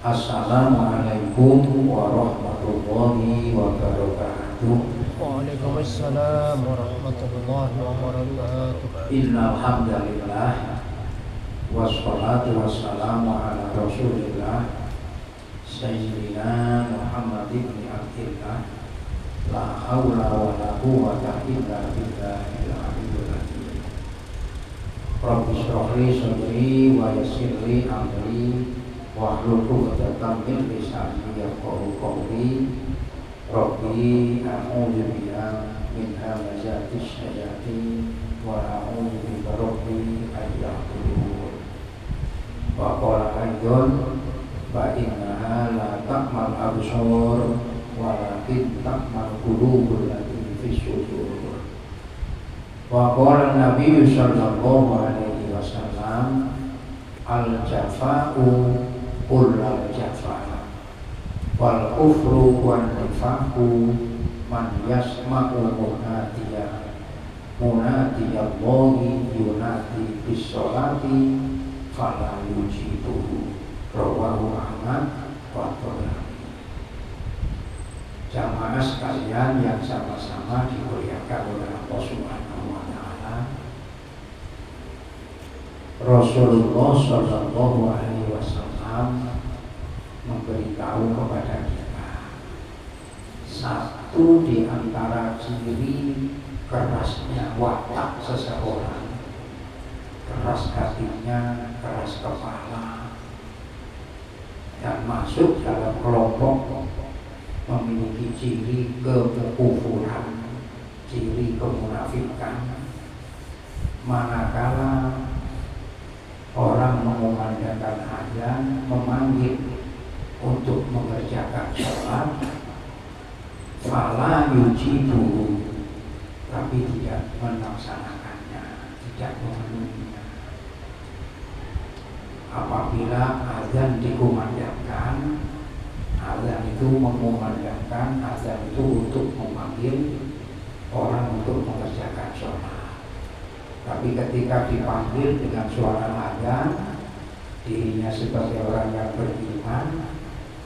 Assalamualaikum warahmatullahi wabarakatuh. Waalaikumsalam warahmatullahi wabarakatuh. Innal hamdalillah wassalatu wassalamu ala Rasulillah Sayyidina Muhammad ibn Abdillah la haula wa la quwwata illa billahil aliyyil azim. Rabbi shrah li sadri wa yassir li amri wahlul 'uqdatam min lisani yafqahu qawli. Rabbi a'udzu bika min hamazatis syayatin wa a'udzu bika rabbi an yahdurun. Wa qala aidan fa innaha la ta'mal absar walakin ta'mal qulubul lati fis sudur. Wa qala Nabi sallallahu alaihi wasallam al-jafa'u kullal jafa' wal kufru wan nifaqu man yasma'u munadiyallahi yunadi bis sholati fala yujibuhu rawahu Ahmad wa Tirmidzi. Jamaah sekalian yang sama-sama dimuliakan oleh Allah Subhanahu wa taala, Rasulullah sallallahu alaihi wasallam memberitahu kepada kita satu di antara ciri kerasnya watak seseorang, keras hatinya, keras kepala, dan masuk dalam kelompok memiliki ciri kekufuran, ciri kemunafikan, manakala orang mengumandangkan azan, memanggil untuk mengerjakan sholat, fala yujibu, tapi tidak melaksanakannya, tidak memenuhinya. Apabila azan dikumandangkan, azan itu mengumandangkan, azan itu untuk memanggil orang untuk mengerjakan sholat. Tapi ketika dipanggil dengan suara azan, dirinya sebagai orang yang beriman,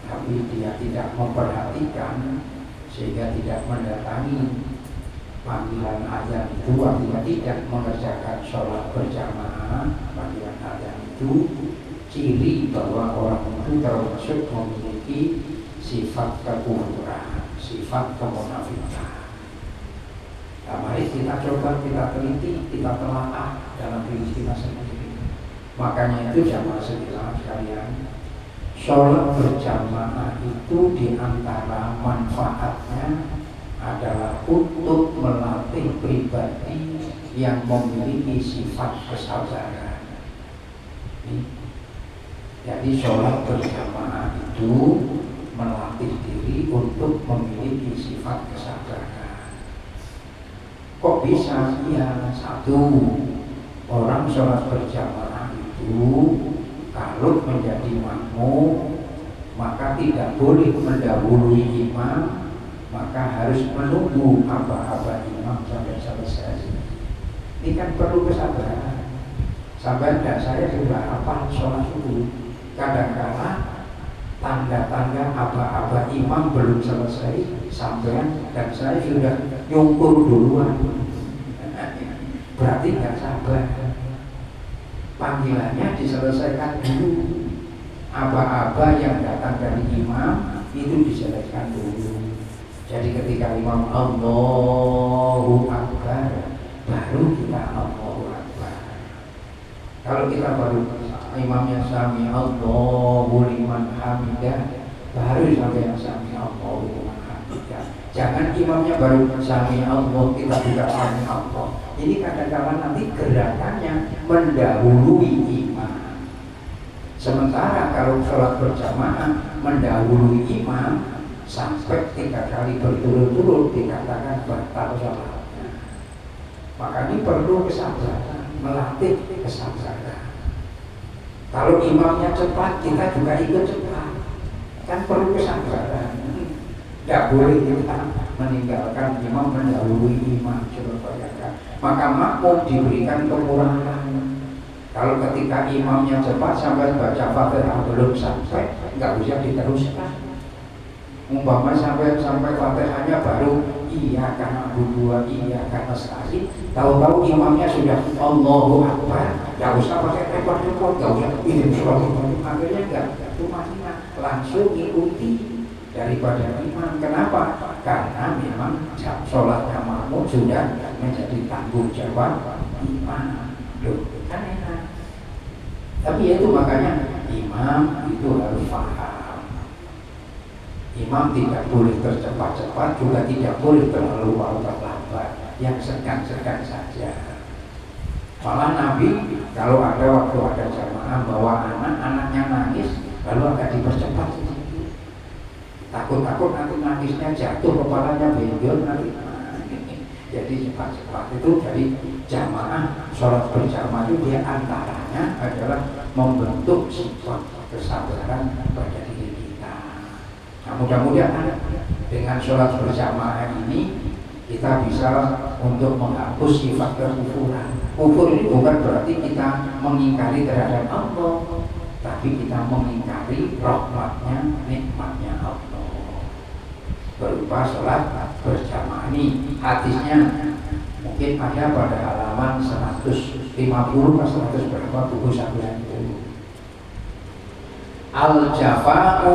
tapi dia tidak memperhatikan sehingga tidak mendatangi panggilan azan itu, artinya tidak mengerjakan sholat berjamaah. Panggilan azan itu ciri bahwa orang itu termasuk memiliki sifat kekufuran, sifat kemunafikan. Nah, mari kita coba, kita teliti, kita telaah dalam diri kita sendiri. Makanya itu jamaah sekalian, sholat berjamaah itu diantara manfaatnya adalah untuk melatih pribadi yang memiliki sifat kesabaran. Jadi sholat berjamaah itu melatih diri untuk memiliki sifat kesabaran. Kok bisa? Ya, satu, orang sholat berjamaah itu kalau menjadi makmum maka tidak boleh mendahului imam, maka harus menunggu aba-aba imam sampai selesai. Ini kan perlu kesabaran. Sampai dan saya sudah hafal sholat subuh, kadang-kala tanda-tanda aba-aba imam belum selesai sampai dan saya sudah nyungkur duluan. Berarti nggak sabar. Panggilannya diselesaikan dulu. Aba-aba yang datang dari imam itu diselesaikan dulu. Jadi ketika imam Allahu Akbar, baru kita Allahu Akbar. Kalau kita baru imamnya sami Allahu liman hamidah, baru sampai yang sami Allahu liman hamidah. Jangan imamnya baru sami Allah, kita juga sami Allah. Ini kadang-kadang nanti gerakannya mendahului imam. Sementara kalau sholat berjamaah mendahului imam sampai 3 kali berturut-turut dikatakan batal sholatnya. Maka ini perlu kesabaran, melatih kesabaran. Kalau imamnya cepat, kita juga ikut cepat. Kan perlu kesabaran. Tidak boleh kita meninggalkan imam mendahului imam. Maka makmum diberikan kekurangan. Kalau ketika imamnya cepat sampai baca Fatihah belum sampai, nggak usah diteruskan. Umpama sampai Fatihahnya baru iya karena dua iya karena sekali, tahu-tahu imamnya sudah Allahu Akbar, nggak usah pakai repot-repot, nggak usah ini akhirnya nggak cuma langsung ikuti daripada imam. Kenapa? Karena memang sholatnya makmum sudah menjadi tanggung jawab imam. Loh, kan enak. Tapi itu makanya imam itu harus paham. Imam tidak boleh tercepat-cepat, juga tidak boleh terlalu lambat, yang sedang-sedang saja. Malah Nabi kalau ada waktu ada jamaah bawa anaknya nangis, lalu agak dipercepat sedikit. Takut-takut nanti nangisnya jatuh, kepalanya benjol nanti. Jadi cepat-cepat itu dari jamaah sholat berjamaah itu dia antaranya adalah membentuk sifat kesabaran pada diri kita. Nah, mudah-mudahan dengan sholat berjamaah ini kita bisa untuk menghapus sifat kekufuran. Kufur ini bukan berarti kita mengingkari terhadap Allah, tapi kita mengingkari rahmatnya, nikmatnya Allah berupa sholat berjamaah ini. Hadisnya mungkin ada pada halaman 150 atau 100 berapa buku sakulan itu. Al-jafa'u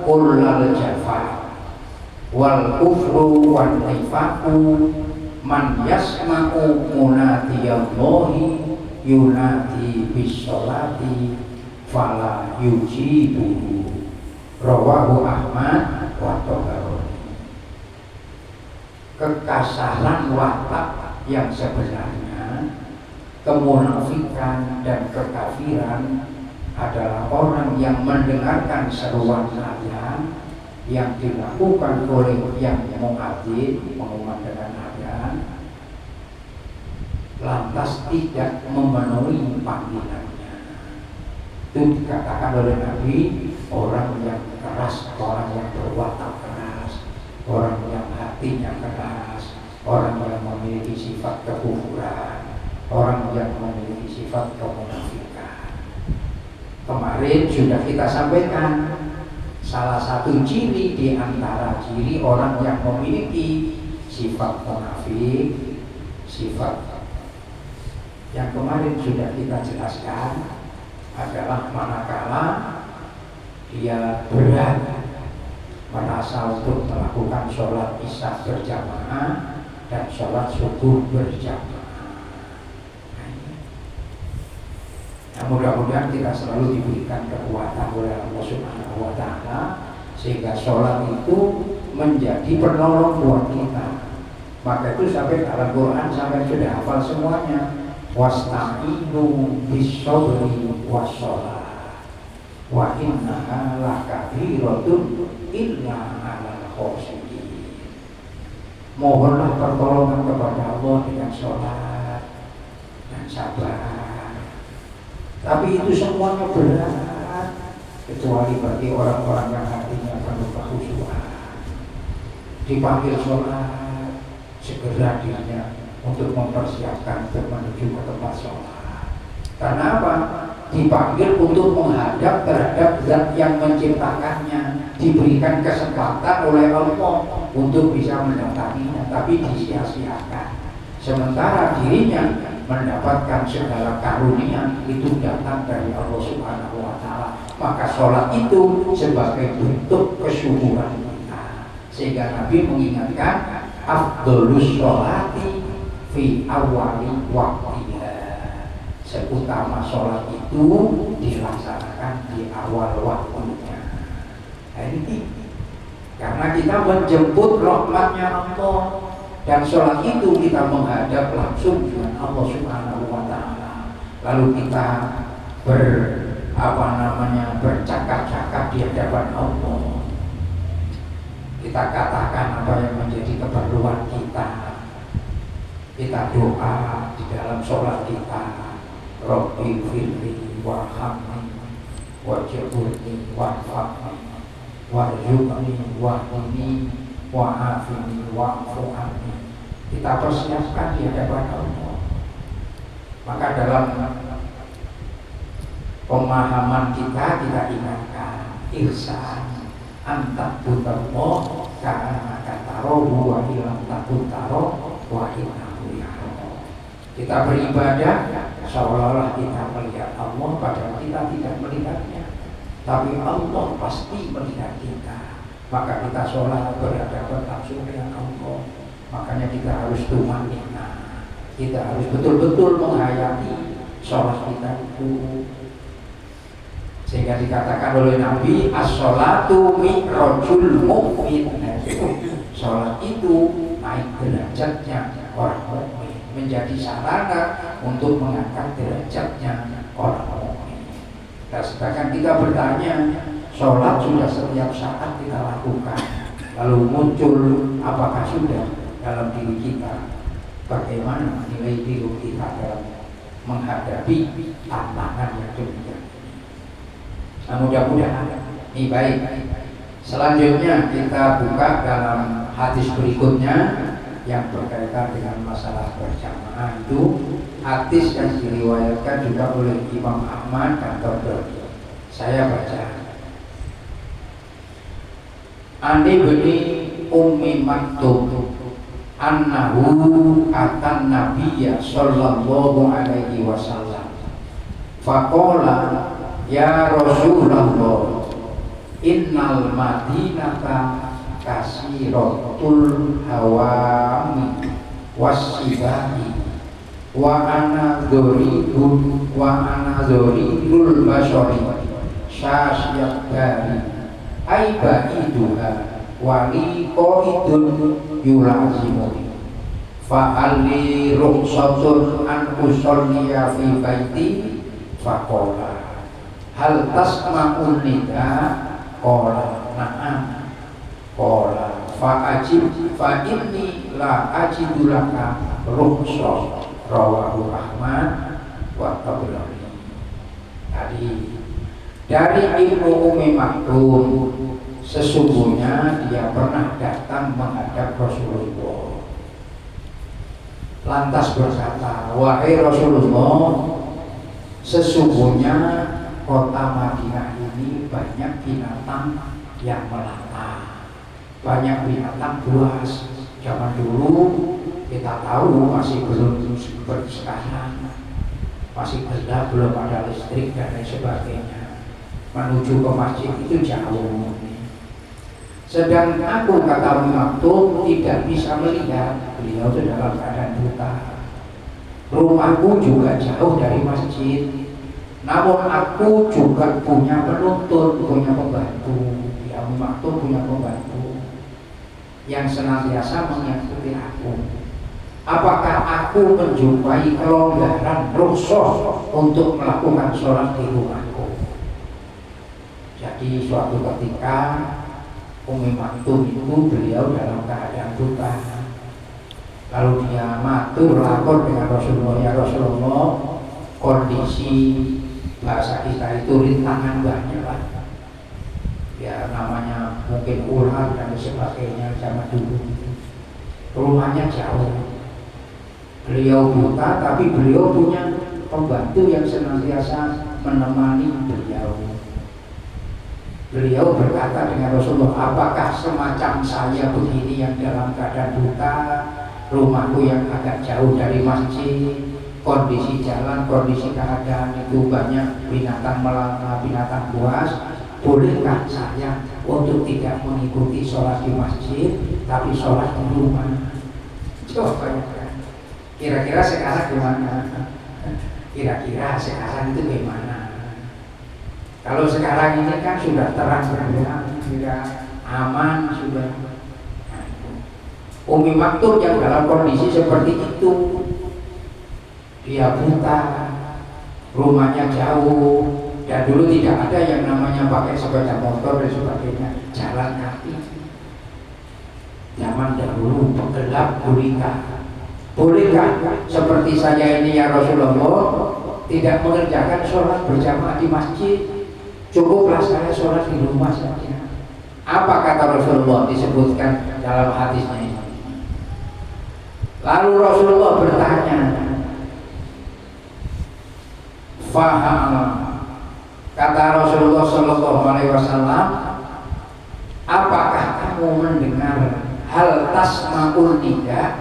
kullal jafa' wal kufru wal nifaqu man yasma'u munadiyallahi yunadi bis-sholati fala yujibu. Rawahu Ahmad wa Tabarani. Kekasaran watak yang sebenarnya, kemunafikan dan kekafiran adalah orang yang mendengarkan seruan azan yang dilakukan oleh yang muadzin mengumandangkan azan, lantas tidak memenuhi panggilannya. Itu dikatakan oleh Nabi, orang yang keras, orang yang berwatak keras, orang yang hatinya keras, orang yang memiliki sifat kekufuran, orang yang memiliki sifat kemunafikan. Kemarin sudah kita sampaikan salah satu ciri di antara ciri orang yang memiliki sifat munafik, sifat yang kemarin sudah kita jelaskan adalah manakala dia berat merasa untuk melakukan sholat isya berjamaah dan sholat subuh berjamaah. Nah, mudah-mudahan kita selalu diberikan kekuatan oleh Allah Subhanahu wa Ta'ala sehingga sholat itu menjadi penolong buat kita. Maka itu sampai dalam Quran sampai sudah hafal semuanya. Wasta'inu bis-sabri was-shalah wa innaha lakabiratun illa 'alal khashiyin. Mohonlah pertolongan kepada Allah dengan sholat dan sabar. Tapi itu semuanya berat kecuali bagi orang-orang yang hatinya penuh kekhusyuan. Dipanggil sholat, segera dirinya untuk mempersiapkan menuju ke tempat sholat. Karena apa? Dipanggil untuk menghadap terhadap zat yang menciptakannya, diberikan kesempatan oleh Allah untuk bisa mendatanginya, tapi disia-siakan. Sementara dirinya mendapatkan segala karunia itu datang dari Allah Subhanahu wa Ta'ala. Maka sholat itu sebagai bentuk kesyukuran kita. Sehingga Nabi mengingatkan afdholus sholati fi awali waktiha. Seutama sholat itu dilaksanakan di awal waktunya. Nah, ini karena kita menjemput rahmatnya Allah. Dan sholat itu kita menghadap langsung dengan Allah Subhanahu wa Ta'ala. Lalu kita bercakap-cakap di hadapan Allah. Kita katakan apa yang menjadi keperluan kita. Kita doa di dalam sholat kita. Rabbi firli warhamni wajburni warfaqni warzuqni wahdini wa'afini wa'fu'ani. Kita persiapkan di hadapan Allah. Maka dalam pemahaman kita ingatkan ihsan antak butallah karena katarohu wa ilam takutaro wa innahu ya'lam. Kita beribadah seolah-olah kita melihat Allah, padahal kita tidak melihatnya, tapi Allah pasti melihat kita. Maka kita sholat berhadapan langsung dengan Allah. Makanya kita harus tumanina, kita harus betul-betul menghayati sholat kita itu. Sehingga dikatakan oleh Nabi, as-sholatu mi'rajul mu'min. Sholat itu naik derajatnya orang mukmin, menjadi sarana untuk mengangkat derajatnya orang mukmin. Dan sedangkan kita bertanya, sholat sudah setiap saat kita lakukan, lalu muncul apakah sudah dalam diri kita? Bagaimana nilai diri kita dalam menghadapi tantangan yang demikian? Nah, mudah-mudahan ini baik. Selanjutnya kita buka dalam hadis berikutnya yang berkaitan dengan masalah berjamaah. Itu hadis yang diriwayatkan juga oleh Imam Ahmad dan Tabrani. Saya baca. Ani bani Ummi Maktum annahu atan nabiyya sallallahu alaihi wasallam faqala ya Rasulullah innal madinata kasiratul hawami wasibahi wa ana dhuridun wa ana dhuridul basari syasyat dari aibaiduha wali qaidun yulazimuni fa'alli rukhsatun an usolliya fi baiti faqala hal tasma'un nida qala na'am qala fa'ajib fa'inni la ajidu laka rukhsah rawahu Ahmad wa Tabrani. Tadi dari Ibnu Ummi Maktum, sesungguhnya dia pernah datang menghadap Rasulullah, lantas berkata, wahai Rasulullah, sesungguhnya kota Madinah ini banyak binatang yang melata, banyak binatang buas. Zaman dulu kita tahu masih belum seperti sekarang, masih gelap, belum ada listrik dan lain sebagainya. Menuju ke masjid itu jauh. Sedang aku, kata Maktum, tidak bisa melihat, beliau itu dalam keadaan buta. Rumahku juga jauh dari masjid, namun aku juga punya penuntun, punya pembantu. Ya, Maktum punya pembantu yang senantiasa mengikuti aku. Apakah aku menjumpai kelonggaran rukhsah untuk melakukan sholat di rumahku? Jadi suatu ketika Ummi Maktum itu beliau dalam keadaan buta, lalu dia matur lapor dengan Rasulullah, ya Rasulullah, kondisi bahasa kita itu rintangan banyak lah, ya namanya mungkin ular dan sebagainya zaman dulu. Rumahnya jauh, beliau buta tapi beliau punya pembantu yang senantiasa menemani beliau. Beliau berkata dengan Rasulullah, apakah semacam saya begini yang dalam keadaan buta, rumahku yang agak jauh dari masjid, kondisi jalan, kondisi keadaan itu banyak binatang melata, binatang buas, bolehkah saya untuk tidak mengikuti sholat di masjid, tapi sholat di rumah? Coba kira-kira sekarang gimana? Kira-kira sekarang itu gimana? Kalau sekarang ini kan sudah terang benderang, sudah aman, sudah. Ummi Maktum yang dalam kondisi seperti itu, dia buta, rumahnya jauh, dan dulu tidak ada yang namanya pakai sepeda motor dan sebagainya, jalan kaki. Zaman dahulu gelap gulita. Bolehkah seperti saya ini ya Rasulullah tidak mengerjakan sholat berjamaah di masjid? Cukuplah saya sholat di rumah saja. Apa kata Rasulullah disebutkan dalam hadisnya ini? Lalu Rasulullah bertanya, faham Kata Rasulullah Shallallahu Alaihi Wasallam, apakah kamu mendengar hal tasma'ul nida?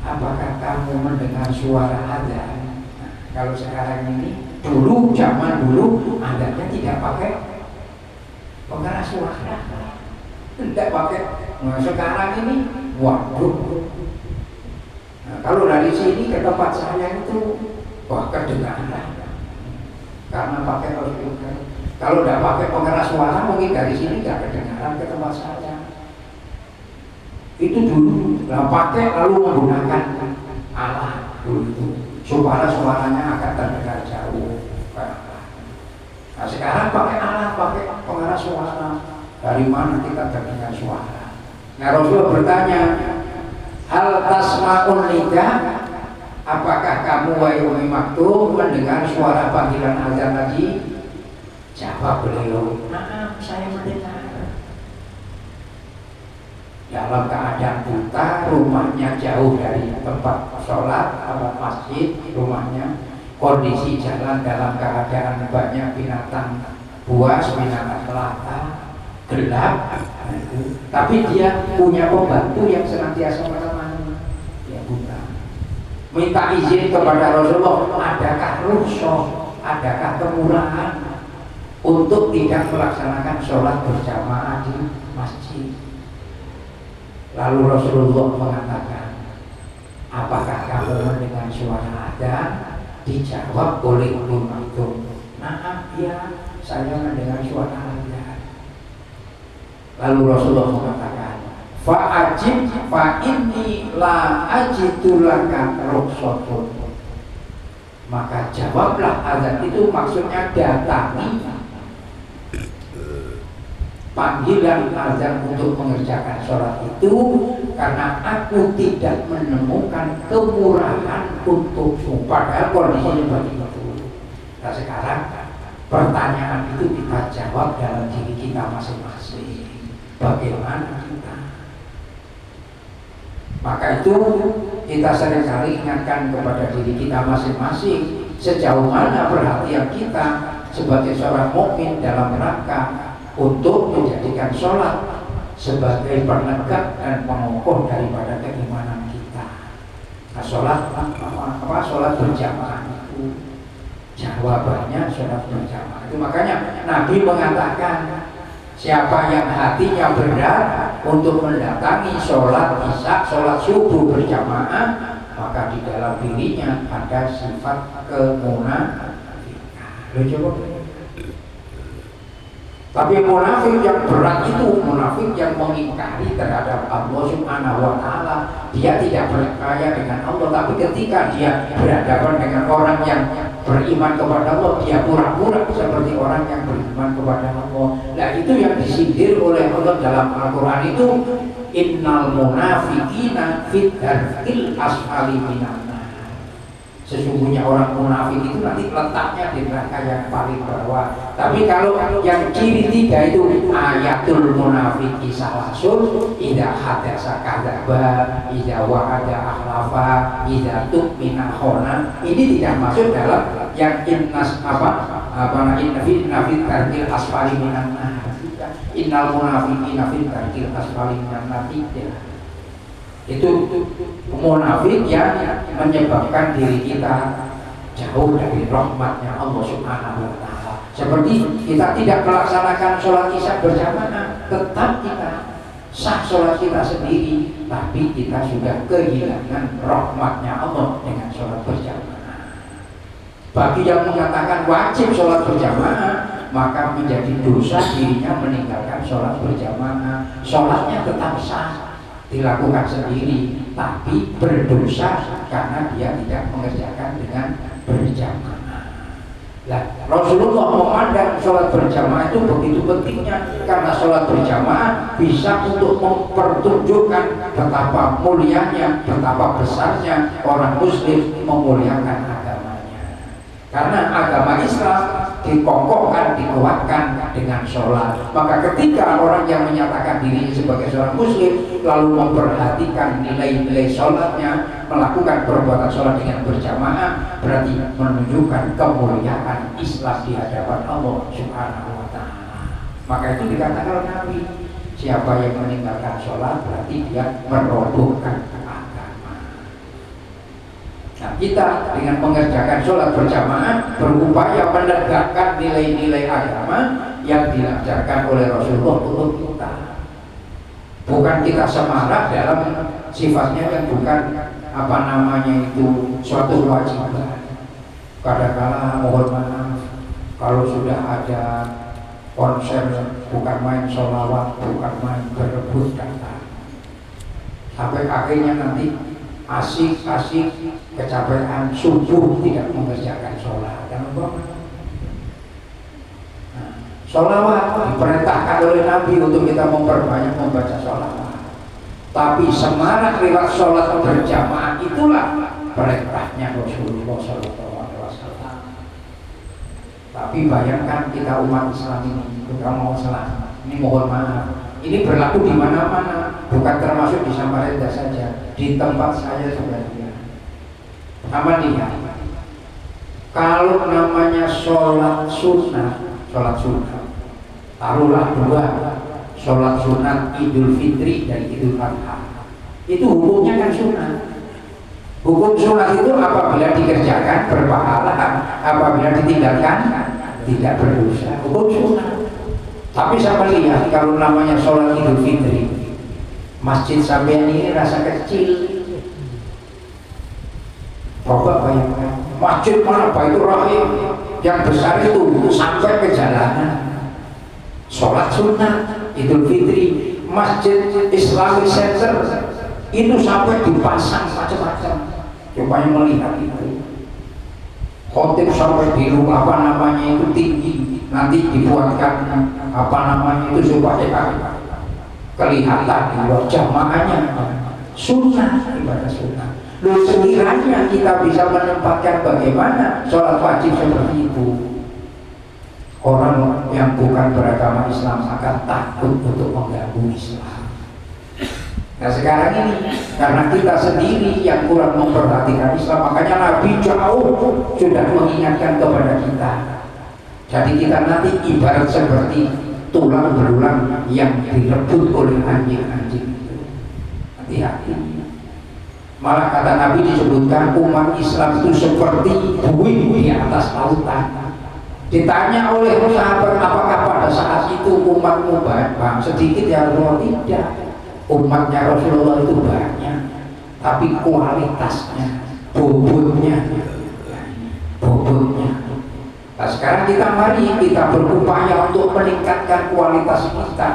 Apakah kamu mendengar suara adzan? Nah, kalau sekarang ini, dulu zaman dulu adzannya tidak pakai pengeras suara, tidak pakai. Nah, sekarang ini, waduh. Nah, kalau dari sini ke tempat saya itu, wah kedengaran. Karena pakai loudspeaker. Kalau tidak pakai pengeras suara mungkin dari sini tidak kedengaran ke tempat saya. Itu dulu, nah, pakai lalu menggunakan alat dulu itu supaya suaranya akan terdengar jauh. Nah sekarang pakai alat, pakai pengeras suara. Dari mana kita terdengar suara? Nah Rasulullah bertanya, hal tasma'un nida? Apakah kamu wahai Ummi Maktum mendengar suara panggilan azan tadi? Jawab beliau, nah saya mendengar. Dalam keadaan buta, rumahnya jauh dari tempat sholat, tempat masjid, rumahnya, kondisi jalan dalam keadaan banyak binatang buas, binatang melata, gelap. Tapi dia punya pembantu yang senantiasa menemani. Dia buta. Minta izin kepada Rasulullah, adakah rukhsah, adakah kemurahan untuk tidak melaksanakan sholat berjamaah di masjid. Lalu Rasulullah mengatakan, apakah kamu mendengar suara adzan? Dijawab oleh Ummi Maktum, nah ya, saya mendengar suara adzan. Lalu Rasulullah mengatakan, fa'ajib fa inni la ajidu laka rukhsatun. Maka jawablah azan itu maksudnya datangi panggilan azan untuk mengerjakan sholat itu, karena aku tidak menemukan kemurahan untukmu. Padahal kondisinya begitu. Nah sekarang pertanyaan itu kita jawab dalam diri kita masing-masing. Bagaimana kita? Maka itu kita seringkali ingatkan kepada diri kita masing-masing, sejauh mana perhatian kita sebagai seorang mukmin dalam rangka untuk menjadikan sholat sebagai penegak dan pengokoh daripada keimanan kita. Nah, sholat sholat berjamaah itu jawabannya sholat berjamaah itu. Makanya Nabi mengatakan, siapa yang hatinya berat untuk mendatangi sholat isya, sholat subuh berjamaah, maka di dalam dirinya ada sifat kemunafikan. Tapi munafik yang berat itu munafik yang mengingkari terhadap Allah Subhanahu wa Ta'ala. Dia tidak percaya dengan Allah, tapi ketika dia berhadapan dengan orang yang beriman kepada Allah, dia pura-pura seperti orang yang beriman kepada Allah. Nah itu yang disindir oleh Allah dalam Al-Quran itu, innal munafiqina fit darkil asfali minan nar. Sesungguhnya orang munafik itu nanti letaknya di neraka yang paling bawah. Tapi kalau yang ciri tiga itu, ayatul munafiki salasun, idza hadasa kadzaba, idza wa'ada akhlafa, idza tu'mina khana. Ini tidak masuk dalam yang innas inna fi tarkil asfali minan nar. Innal munafiqina fi tarkil asfali minan nar. Itu munafik yang menyebabkan diri kita jauh dari rahmatnya Allah Subhanahu wa Ta'ala. Seperti kita tidak melaksanakan sholat isya berjamaah, tetap kita sah sholat kita sendiri, tapi kita sudah kehilangan rahmatnya Allah dengan sholat berjamaah. Bagi yang mengatakan wajib sholat berjamaah, maka menjadi dosa dirinya meninggalkan sholat berjamaah. Sholatnya tetap sah, dilakukan sendiri, tapi berdosa karena dia tidak mengerjakan dengan berjamaah. Nah, Rasulullah memandang sholat berjamaah itu begitu pentingnya, karena sholat berjamaah bisa untuk mempertunjukkan betapa mulianya, betapa besarnya orang muslim memuliakan agamanya. Karena agama Islam dikokohkan, dikuatkan dengan sholat. Maka ketika orang yang menyatakan dirinya sebagai seorang muslim lalu memperhatikan nilai-nilai sholatnya, melakukan perbuatan sholat dengan berjamaah, berarti menunjukkan kemuliaan Islam di hadapan Allah Subhanahu wa Ta'ala. Maka itu dikatakan oleh Nabi, siapa yang meninggalkan sholat berarti dia merobohkan agama. Nah, kita dengan mengerjakan sholat berjamaah berupaya menegakkan nilai-nilai agama yang diajarkan oleh Rasulullah untuk kita. Bukan kita semarak dalam sifatnya yang bukan itu suatu kewajiban. Kadang-kala mohon maaf kalau sudah ada konser, bukan main sholawat, bukan main berebut datang, sampai akhirnya nanti asik-asik kecapean subuh tidak mengerjakan sholat. Sholawat diperintahkan oleh Nabi untuk kita memperbanyak membaca sholawat, tapi semarak lewat sholat berjamaah itulah perintahnya Rasulullah SAW. Tapi bayangkan kita umat Islam ini, kita mau selamat, ini mohon maaf, ini berlaku di mana-mana, bukan termasuk di Samarinda saja, di tempat saya juga dia. Sama dia, kalau namanya sholat sunnah, taruhlah dua, sholat sunat Idul Fitri dan Idul Adha, itu hukumnya kan sunnah. Hukum sunat itu apabila dikerjakan berpahala, apabila ditinggalkan tidak berdosa. Hukum sunat. Tapi saya melihat kalau namanya sholat Idul Fitri, masjid sampean ini rasa kecil. Coba bayangkan, masjid mana Baitur Rahim yang besar itu sampai ke jalanan. Sholat sunnah Idul Fitri, masjid Islamic Center itu sampai dipasang macam-macam. Coba yang melihat itu, khotib sampai di rumah itu tinggi, nanti dibuatkan itu supaya kelihatan di jamaahnya. Sunnah, ibadah sunnah. Lalu sekiranya kita bisa menempatkan bagaimana sholat wajib seperti itu, orang yang bukan beragama Islam akan takut untuk mengganggu Islam. Nah sekarang ini karena kita sendiri yang kurang memperhatikan Islam, makanya Nabi jauh sudah mengingatkan kepada kita. Jadi kita nanti ibarat seperti tulang belulang yang direbut oleh anjing-anjing itu. Hati-hati. Malah kata Nabi disebutkan umat Islam itu seperti buih di atas lautan. Ditanya oleh sahabat, apakah pada saat itu umatmu banyak? Sedikit ya Rasulullah. Tidak. Umatnya Rasulullah itu banyak, tapi kualitasnya, bobotnya. Nah sekarang mari kita berupaya untuk meningkatkan kualitas kita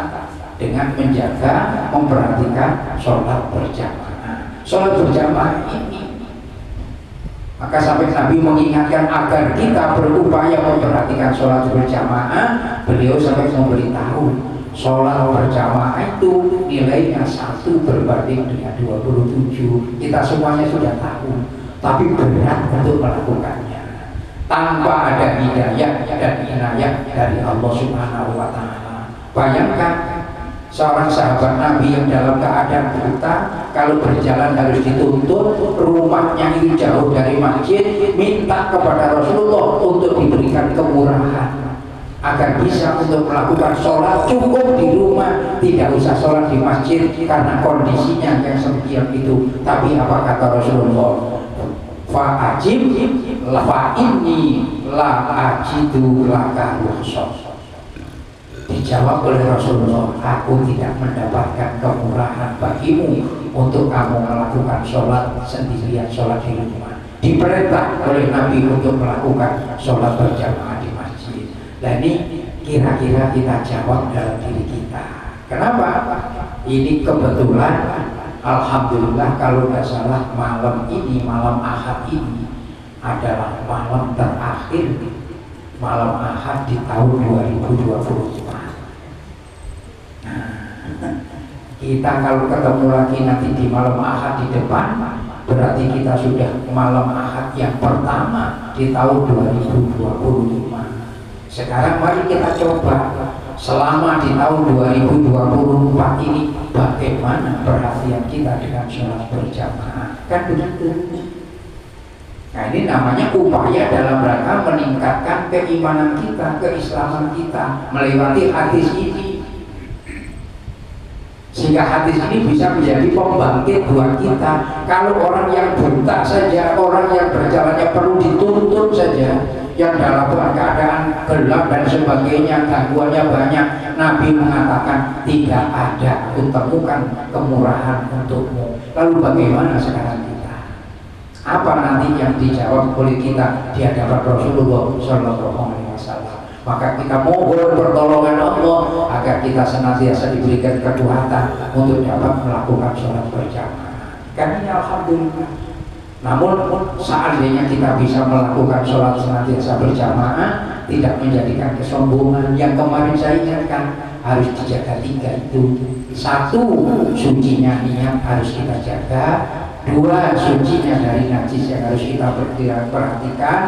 dengan menjaga, memperhatikan sholat berjamaah. Sholat berjamaah ini, maka sampai Nabi mengingatkan agar kita berupaya memperhatikan sholat berjamaah. Beliau sampai memberitahu sholat berjamaah itu nilainya 1 berbanding dengan 27. Kita semuanya sudah tahu, tapi berat untuk melakukannya tanpa ada hidayah dan inayah dari Allah Subhanahu wa Ta'ala. Bayangkan seorang sahabat Nabi yang dalam keadaan buta, kalau berjalan harus dituntut, rumahnya itu jauh dari masjid, minta kepada Rasulullah untuk diberikan kemurahan agar bisa untuk melakukan sholat cukup di rumah, tidak usah sholat di masjid karena kondisinya yang seperti itu. Tapi apa kata Rasulullah? Fa'ajib fa'inni la ajidu laka rukhsah. Dijawab oleh Rasulullah, aku tidak mendapatkan kemurahan bagimu untuk kamu melakukan sholat sendirian, sholat di rumah. Diperintah oleh Nabi untuk melakukan sholat berjamaah di masjid. Dan ini kira-kira kita jawab dalam diri kita. Kenapa? Ini kebetulan, alhamdulillah kalau tidak salah malam ini, malam Ahad ini adalah malam terakhir, malam Ahad di tahun 2024. Kita kalau ketemu lagi nanti di malam Ahad di depan, berarti kita sudah malam Ahad yang pertama di tahun 2025. Sekarang mari kita coba selama di tahun 2024 ini bagaimana perhatian kita dengan sholat berjamaah. Kan begitu. Nah ini namanya upaya dalam rangka meningkatkan keimanan kita, keislaman kita melewati hadis ini, sehingga hadis ini bisa menjadi pembangkit buat kita. Kalau orang yang buta saja, orang yang berjalannya perlu dituntun saja, yang dalam keadaan gelap dan sebagainya, gangguannya banyak, Nabi mengatakan tidak ada, aku temukan kemurahan untukmu. Lalu bagaimana sekarang kita? Apa nanti yang dijawab oleh kita di hadapan Rasulullah Shallallahu Alaihi Wasallam? Maka kita mohon pertolongan Allah agar kita senantiasa diberikan kekuatan untuk dapat melakukan sholat berjamaah. Karena alhamdulillah. Namun seandainya kita bisa melakukan sholat senantiasa berjamaah, tidak menjadikan kesombongan. Yang kemarin saya ingatkan harus dijaga 3 itu. 1, sucinya niat harus kita jaga. 2, sucinya dari najis yang harus kita perhatikan.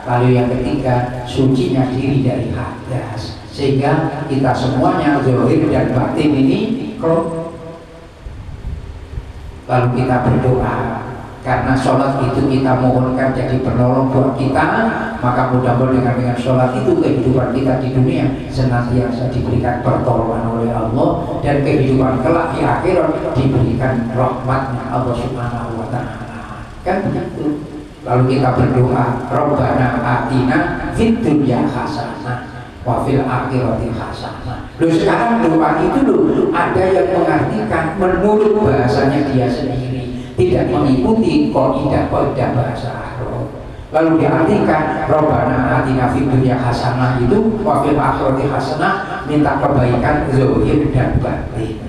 Lalu yang ketiga, sucinya diri dari hadas, sehingga kita semuanya zahir dan batin ini klop. Lalu kita berdoa, karena sholat itu kita mohonkan jadi penolong buat kita, maka mudah-mudahan dengan sholat itu kehidupan kita di dunia senantiasa diberikan pertolongan oleh Allah, dan kehidupan kelak di akhirat diberikan rahmatnya Allah Subhanahu wa Ta'ala. Kan begitu. Lalu kita berdoa, Rabbana atina fid dunya hasanah wa fil akhirati hasanah. Loh sekarang doa itu loh ada yang mengartikan menurut bahasanya dia sendiri, tidak mengikuti kaidah bahasa Arab. Lalu diartikan Rabbana atina fid dunya hasanah itu wa fil akhirati hasanah, minta kebaikan zahir dan batin.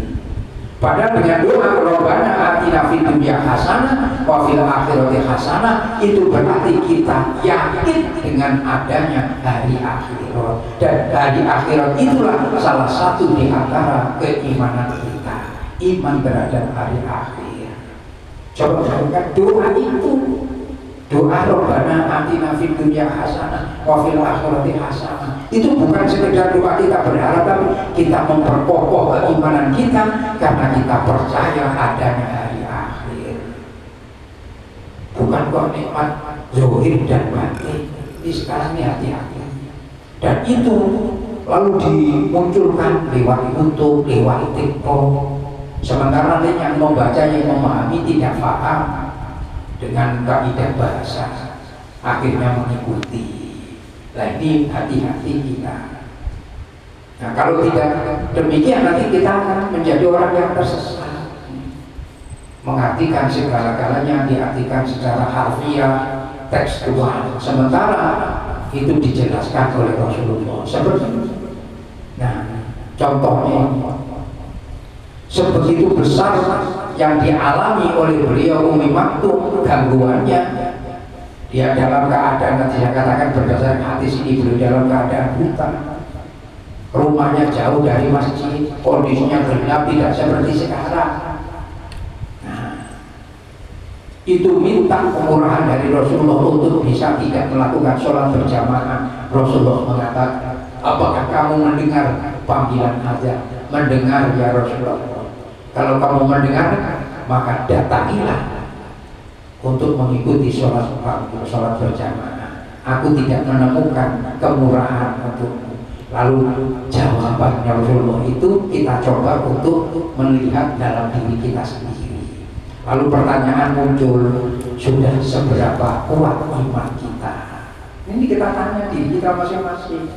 Padahal dengan doa Rabbana atina fid dunya hasanah wa fil akhirati hasanah itu berarti kita yakin dengan adanya hari akhirat, dan hari akhirat itulah salah satu di antara keimanan kita, iman terhadap hari akhir. Coba bayangkan doa itu, doa Rabbana atina fid dunya hasanah wa fil akhirati hasanah, itu bukan sekedar doa kita berharap, tapi kita memperkokoh keimanan kita karena kita percaya adanya hari akhir. Bukan kok nikmat zahir dan batin. Ini sekarang ini hati-hati. Dan itu lalu dimunculkan lewat YouTube, lewat TikTok. Sementara yang membaca, yang memahami tidak paham dengan kaidah bahasa, akhirnya mengikuti. Nah ini hati-hati kita. Nah kalau tidak demikian nanti kita akan menjadi orang yang tersesat, mengartikan segala-galanya diartikan secara harfiah, tekstual, sementara itu dijelaskan oleh Rasulullah seperti itu. Nah contohnya sebegitu besar yang dialami oleh beliau Umi Maktum, gangguannya dia dalam keadaan, nanti saya katakan berdasarkan hadis ini, beliau dalam keadaan buta, rumahnya jauh dari masjid, kondisinya gelap, tidak seperti sekarang. Nah, itu minta kemurahan dari Rasulullah untuk bisa tidak melakukan sholat berjamaah. Rasulullah mengatakan, apakah kamu mendengar panggilan azan? Mendengar ya Rasulullah. Kalau kamu mendengar, maka datangilah untuk mengikuti sholat berjamaah. Aku tidak menemukan kemurahan untukmu. Lalu jawabannya Rasulullah itu kita coba untuk melihat dalam diri kita sendiri. Lalu pertanyaan muncul, sudah seberapa kuat iman kita? Ini kita tanya diri kita masing-masing.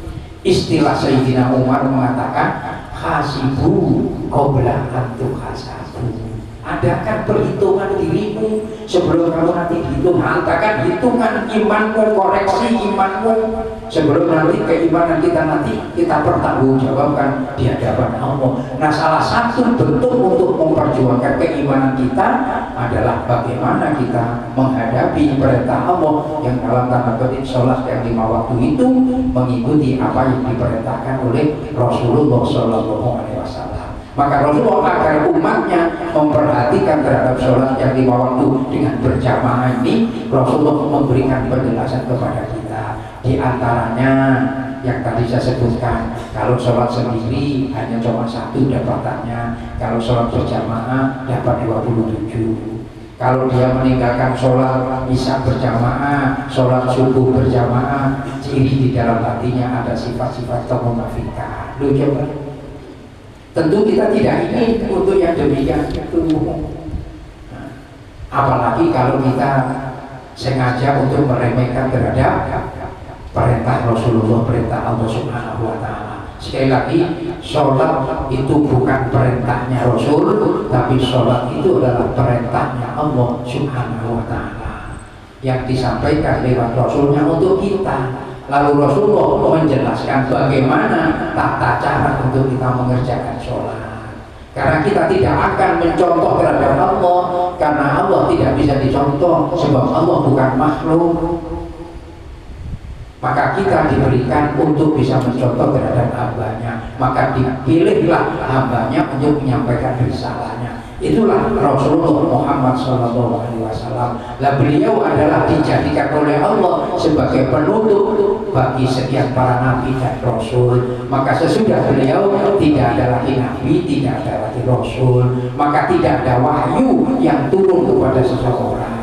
Istilah Sayyidina Umar mengatakan, hasibu qabla an tuhasabu. Adakan perhitungan dirimu sebelum kamu nanti dihitung. Hantakan hitungan imanmu, koreksi imanmu sebelum nanti keimanan kita nanti kita pertanggungjawabkan di hadapan Allah. Nah salah satu bentuk untuk memperjuangkan keimanan kita adalah bagaimana kita menghadapi perintah Allah yang dalam tanda petik sholat yang 5 waktu itu mengikuti apa yang diperintahkan oleh Rasulullah SAW. Maka Rasulullah agar umatnya memperhatikan terhadap sholat yang 5 waktu dengan berjamaah ini, Rasulullah memberikan penjelasan kepada kita. Di antaranya yang tadi saya sebutkan. Kalau sholat sendiri hanya cuma 1 dapatannya, kalau sholat berjamaah dapat 27. Kalau dia meninggalkan sholat isya berjamaah, sholat subuh berjamaah, ciri di dalam hatinya ada sifat-sifat kemunafikan. Coba. Tentu kita tidak ingin untuk yang demikian itu. Apalagi kalau kita sengaja untuk meremehkan terhadap perintah Rasulullah, perintah Allah Subhanahu wa Ta'ala. Sekali lagi, sholat itu bukan perintahnya Rasul, tapi sholat itu adalah perintahnya Allah Subhanahu wa Ta'ala yang disampaikan lewat Rasulnya untuk kita. Lalu Rasulullah menjelaskan bagaimana tata cara untuk kita mengerjakan sholat. Karena kita tidak akan mencontoh terhadap Allah, karena Allah tidak bisa dicontoh, sebab Allah bukan makhluk. Maka kita diberikan untuk bisa mencontoh terhadap hambanya, maka dipilihlah hambanya untuk menyampaikan risalahnya. Itulah Rasulullah Muhammad SAW. Lah beliau adalah dijadikan oleh Allah sebagai penutup bagi sekian para nabi dan rasul. Maka sesudah beliau tidak ada lagi nabi, tidak ada lagi rasul, maka tidak ada wahyu yang turun kepada seseorang.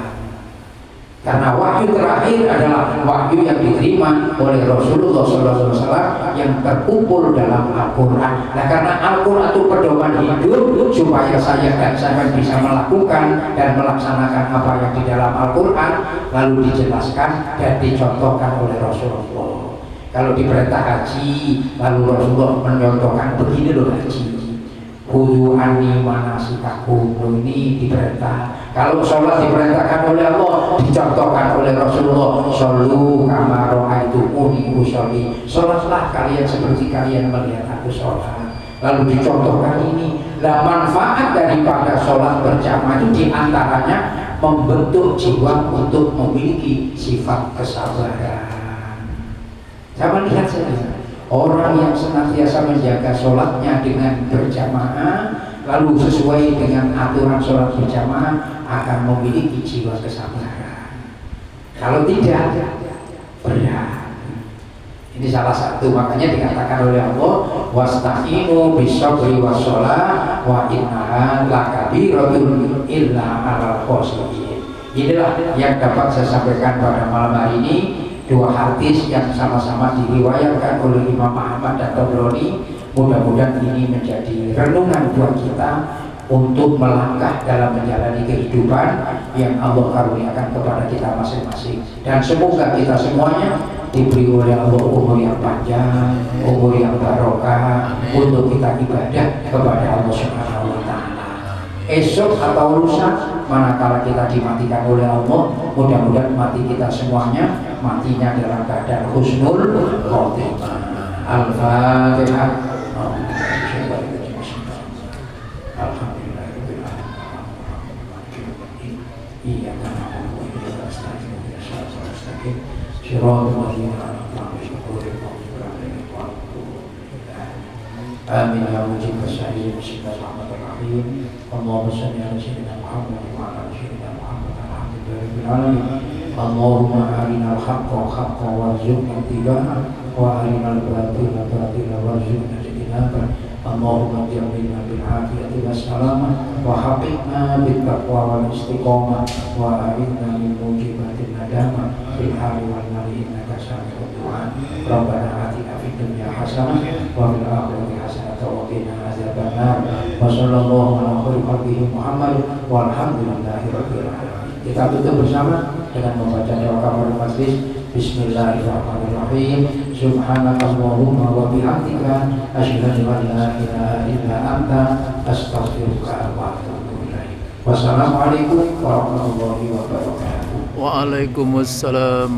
Karena wahyu terakhir adalah wahyu yang diterima oleh Rasulullah SAW yang terkumpul dalam Al-Quran. Nah, karena Al-Quran itu pedoman hidup supaya saya dan saya bisa melakukan dan melaksanakan apa yang di dalam Al-Quran, lalu dijelaskan dan dicontohkan oleh Rasulullah. Kalau diperintah haji, lalu Rasulullah menyontohkan begini loh haji. Kudu ani manasikakum, ini diperintah. Kalau sholat diperintahkan oleh Allah, dicontohkan oleh Rasulullah, shollu kama ra'aitumuni usolli, sholatlah kalian seperti kalian melihat aku sholat. Lalu dicontohkan ini. Nah, manfaat daripada sholat berjamaah itu diantaranya membentuk jiwa untuk memiliki sifat kesabaran. Saya melihat saja orang yang senantiasa menjaga sholatnya dengan berjamaah, lalu sesuai dengan aturan sholat berjamaah, akan memiliki jiwa kesabaran. Kalau tidak, berat. Ini salah satu, makanya dikatakan oleh Allah, wasta'inu bis-sabri was-shalah wa innaha lakabiratun illa 'alal khashiyin. Inilah yang dapat saya sampaikan pada malam hari ini. Dua hadis yang sama-sama diriwayatkan oleh Imam Ahmad dan Tabrani. Mudah-mudahan ini menjadi renungan buat kita untuk melangkah dalam menjalani kehidupan yang Allah karuniakan kepada kita masing-masing. Dan semoga kita semuanya diberi oleh Allah umur yang panjang, umur yang barokah, untuk kita ibadah kepada Allah Subhanahu wa Ta'ala. Esok atau lusa, manakala kita dimatikan oleh Allah, mudah-mudahan mati kita semuanya matinya dalam keadaan husnul khotimah. Al-Fatihah. Amin ya mujib as-sa'il. Bismillahirrahmanirrahim. Allahumma shalli ala sayyidina Muhammad wa ala sayyidina Muhammad. Alhamdulillahirabbil alamin. Allahumma arinal haqqa haqqan warzuqna ittiba'ah wa arinal batila batilan warzuqna ijtinabah. Allahumma ja'alna bil afiyati was salamah wa haqqina bit taqwa wal istiqamah wa a'inna min mujibatin nadamah fil hali wal mali innaka sami'ud du'a. Rabbana atina fid dunya hasanah wa fil akhirati hasanah wa qina adzabannar. Wa sallallahu ala khairi khalqihi Muhammad walhamdulillahi rabbil alamin. Kita tutup bersama dengan membaca doa kafaratul majlis. Bismillahirrahmanirrahim. Subhanakallahumma wa bihamdika asyhadu an la ilaha illa anta astaghfiruka wa atubu ilaik. Wassalamualaikum warahmatullahi wabarakatuh. Waalaikumsalam.